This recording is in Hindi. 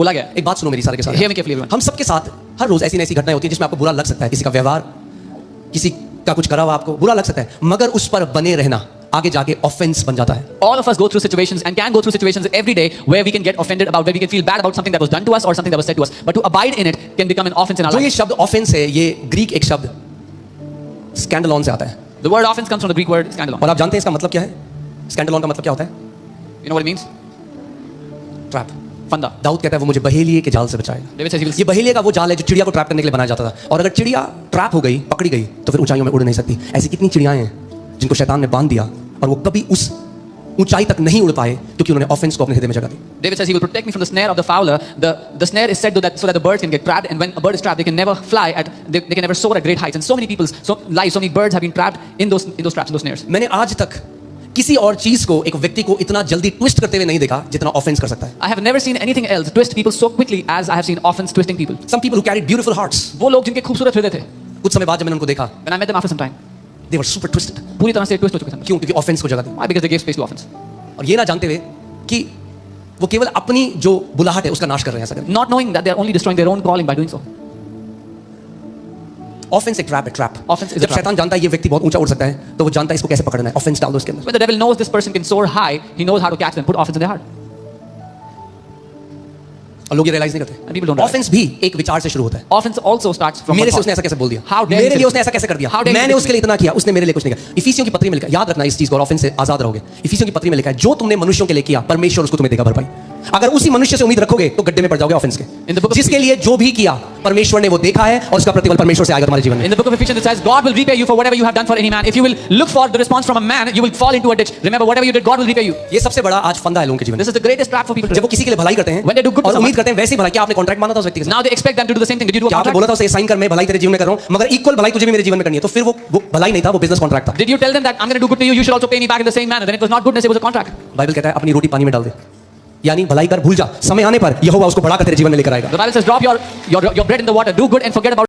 बोला गया। एक बात सुनो मेरी सारे के साथ, Hear me carefully, everyone. हम सबके साथ हर रोज ऐसी ऐसी घटनाएं होती हैं जिसमें आपको बुरा लग सकता है, किसी का व्यवहार, किसी का कुछ करा हुआ आपको बुरा लग सकता है, मगर उस पर बने रहना आगे जाके ऑफेंस बन जाता है। All of us go through situations and can go through situations every day where we can get offended about, where we can feel bad about something that was done to us or something that was said to us. But to abide in it can become an offense in our जो ये life. शब्द ऑफेंस है, ये ग्रीक एक शब्द स्कैंडलॉन से आता है। The word offense comes from the Greek word scandalon. और आप जानते हैं इसका मतलब क्या है? स्कैंडलॉन का मतलब क्या होता है? You know what it means? Trap. Fanda. Dawood कहता है वो मुझे बहेलिए के जाल से बचाएगा। David says he will. ये बहेलिए का वो जाल है जो चिड़िया को ट्रैप करने के लिए बनाया जाता था, और अगर चिड़िया ट्रैप हो गई, पकड़ी गई, तो फिर ऊंचाइयों में उड़ नहीं सकती। ऐसी कितनी चिड़ियाएं हैं जिनको शैतान ने बांध दिया और वो कभी उस ऊंचाई तक नहीं उड़ पाए क्योंकि उन्होंने ऑफेंस को अपने हृदय में जगह दी। David says he will protect me from the snare of the fowler. The snare is set so that the birds can get trapped, and when a bird is trapped, they can never fly they can never soar at great heights. And so many people's lives, so many birds have been trapped in those traps, in those snares. मैंने आज तक किसी और चीज को, एक व्यक्ति को इतना जल्दी ट्विस्ट करते हुए नहीं देखा जितना ऑफेंस कर सकता है। I have never seen anything else twist people so quickly as I have seen offense twisting people. Some people who carried beautiful hearts, वो लोग जिनके खूबसूरत हृदय थे, कुछ समय बाद जब मैंने उनको देखा, when I met them after some time, they were super twisted। पूरी तरह से twist हो चुके थे। क्यों? क्योंकि ऑफेंस को जगह दी। Why? Because they gave space to offense. और ये ना जानते हुए कि वो केवल अपनी जो बुलाहट है उसका नाश कर रहे हैं ऐसा करके। Not knowing that they are only destroying their own calling by doing so. Offence एक ट्रैप है, ट्रैप। Offense is a जब trap. शैतान जानता है ये व्यक्ति बहुत ऊंचा उड़ सकता है, तो वो जानता है इसको कैसे पकड़ना है, ऑफेंस डाल दो इसके अंदर। When the devil knows this person can soar high, he knows how to catch them, put offense in their heart. और लोग ये रियलाइज नहीं And people करते। don't realize. ऑफेंस भी एक विचार से शुरू होता है। Offense also starts from मेरे one से उसने thought. ऐसा कैसे बोल दिया, How dare मेरे you लिए say उसने ऐसा कैसे कर दिया, How dare you मैंने say उसके लिए इतना किया, उसने मेरे लिए कुछ नहीं किया। इफिसियों की पत्री में लिखा, याद रखना इस चीज को, और ऑफेंस से आजाद रहोगे। इफिसियों की पत्री में लिखा है, जो तुमने मनुष्यों के लिए किया परमेश्वर उसको तुम्हें देगा भरपाई। अगर उसी मनुष्य से उम्मीद रखोगे तो गड्ढे में पड़ जाओगे ऑफेंस In the के। book of जिसके लिए जो भी किया परमेश्वर ने वो देखा है और उसका प्रतिफल परमेश्वर से आएगा तुम्हारे जीवन में। In the book of Ephesians it says God will repay you for whatever you have done for any man. If you will look for the response from a man, you will fall into a ditch. Remember, whatever you did, God will repay you. ये सबसे बड़ा आज फंदा है लोगों के जीवन में। This is the greatest trap for people जब today. वो किसी के लिए भलाई करते हैं When they do good to और someone, उम्मीद करते हैं वैसी भलाई, क्या आपने कॉन्ट्रैक्ट माना था उस व्यक्ति के साथ? now they expect them to do the same thing. Did you do a क्या आपने contract? बोला था उसे साइन कर, मैं भलाई तेरे जीवन में कर रहा हूं, मगर इक्वल भलाई तुझे भी मेरे जीवन में करनी है, तो फिर वो भलाई नहीं था, वो बिजनेस कॉन्ट्रैक्ट था। Did you tell them that I'm going to do good to you, you should also pay me back in the same manner? Then it was not goodness, it was a contract. Bible कहता है अपनी रोटी पानी में डाल दे, यानी भलाई कर, भूल जा, समय आने पर यहोवा उसको बढ़ाकर तेरे जीवन में लेकर आएगा। The Bible says drop your bread in the water, do good and forget about